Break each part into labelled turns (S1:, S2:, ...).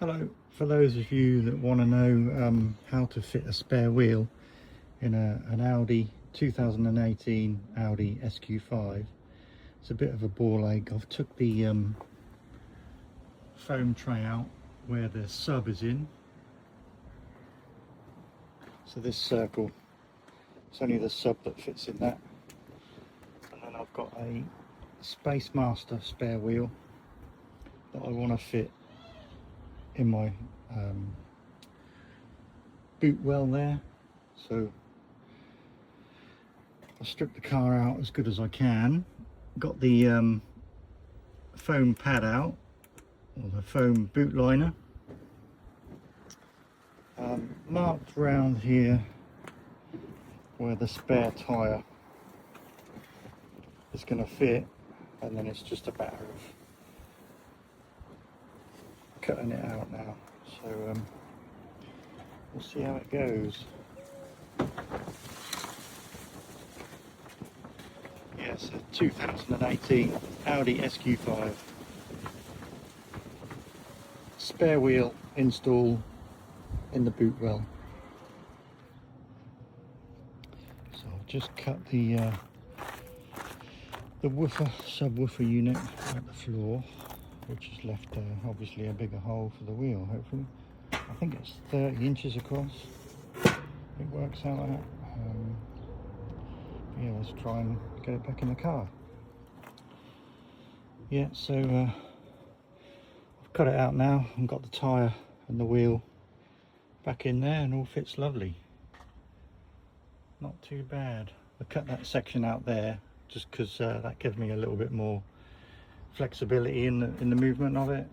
S1: Hello, for those of you that want to know how to fit a spare wheel in an Audi 2018 Audi SQ5. It's a bit of a ball ache. I've took the foam tray out where the sub is in. So this circle, it's only the sub that fits in that. And then I've got a Space Master spare wheel that I want to fit in my boot well there. So I stripped the car out as good as I can, got the foam pad out, or the foam boot liner, marked round here where the spare tyre is going to fit, and then it's just a matter of cutting it out now. So we'll see how it goes. Yes, a 2018 Audi SQ5 spare wheel install in the boot well. So I'll just cut the woofer, subwoofer unit at the floor, which has left obviously a bigger hole for the wheel, hopefully. I think it's 30 inches across, it works out at. Yeah, let's try and get it back in the car. Yeah, so I've cut it out now and got the tyre and the wheel back in there, and all fits lovely. Not too bad. I cut that section out there just because that gives me a little bit more flexibility in the movement of it.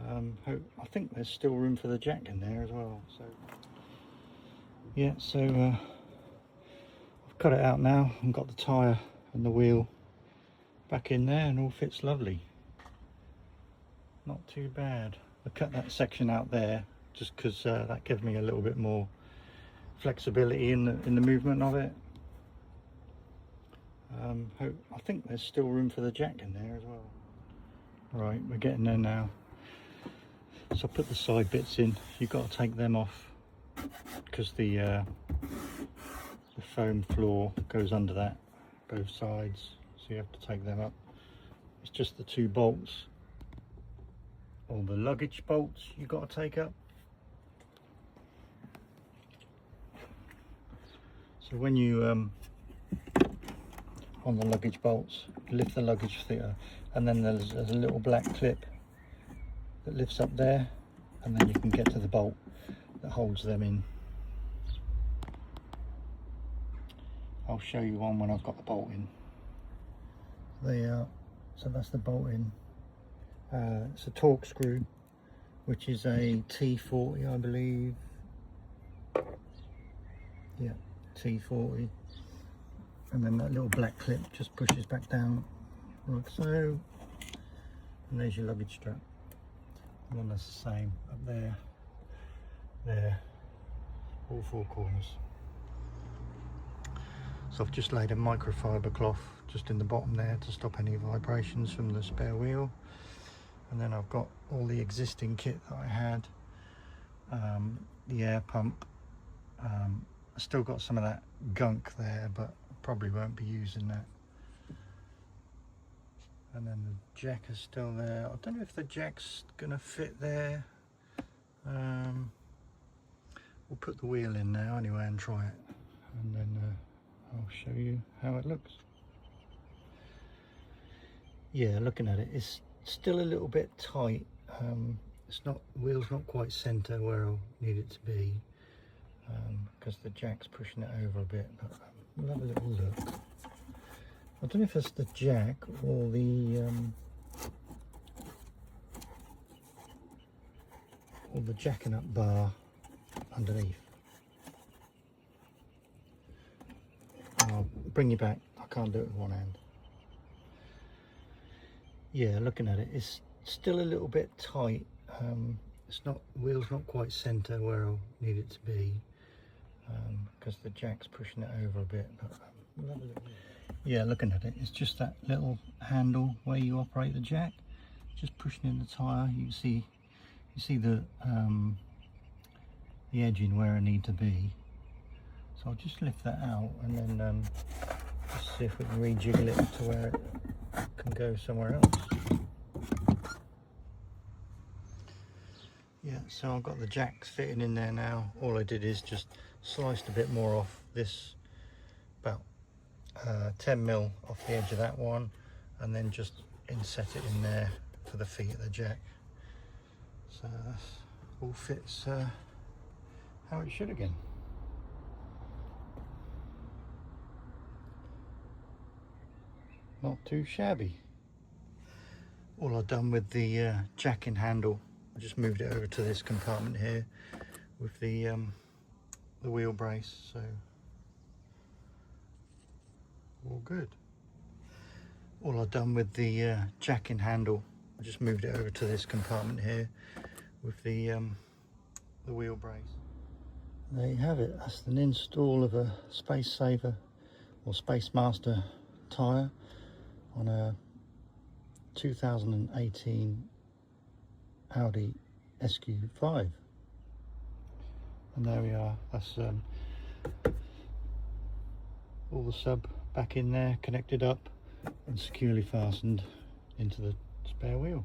S1: I think there's still room for the jack in there as well. So yeah, so I've cut it out now and got the tyre and the wheel back in there, and all fits lovely. Not too bad. I cut that section out there just because that gives me a little bit more flexibility in the movement of it. I think there's still room for the jack in there as well. Right, we're getting there now. So I put the side bits in. You've got to take them off because the foam floor goes under that, both sides. So you have to take them up. It's just the two bolts, or the luggage bolts, you've got to take up. So when you on the luggage bolts, lift the luggage fitter, and then there's a little black clip that lifts up there, and then you can get to the bolt that holds them in. I'll show you one when I've got the bolt in. There you are. So that's the bolt in. It's a torque screw, which is a T40, I believe. Yeah, T40. And then that little black clip just pushes back down like so, and there's your luggage strap. And then that's the same up there, there, all four corners. So I've just laid a microfiber cloth just in the bottom there to stop any vibrations from the spare wheel. And then I've got all the existing kit that I had, the air pump. I still got some of that gunk there, but probably won't be using that. And then the jack is still there. I don't know if the jack's gonna fit there. We'll put the wheel in now anyway and try it, and then I'll show you how it looks. Yeah, looking at it, it's still a little bit tight. Wheel's not quite centre where I need it to be, because the jack's pushing it over a bit, but we'll have a little look. I don't know if it's the jack or the jacking up bar underneath. I'll bring you back. I can't do it with one hand. Yeah, looking at it, it's still a little bit tight. Wheel's not quite centre where I need it to be, because the jack's pushing it over a bit, but we'll have a little. Yeah, looking at it, it's just that little handle where you operate the jack. just pushing in the tyre. You see the edging where I need to be. So I'll just lift that out and then just see if we can rejiggle it to where it can go somewhere else. Yeah, so I've got the jacks fitting in there now. All I did is just sliced a bit more off this, about 10mm off the edge of that one, and then just inset it in there for the feet of the jack. So that all fits how it should again. Not too shabby. All I've done with the jacking handle, I just moved it over to this compartment here with the wheel brace, so all good. All I've done with the jacking handle, I just moved it over to this compartment here with the wheel brace. There you have it. That's an install of a Space Saver or Space Master tyre on a 2018 Audi SQ5. And there we are. That's all the sub back in there, connected up and securely fastened into the spare wheel.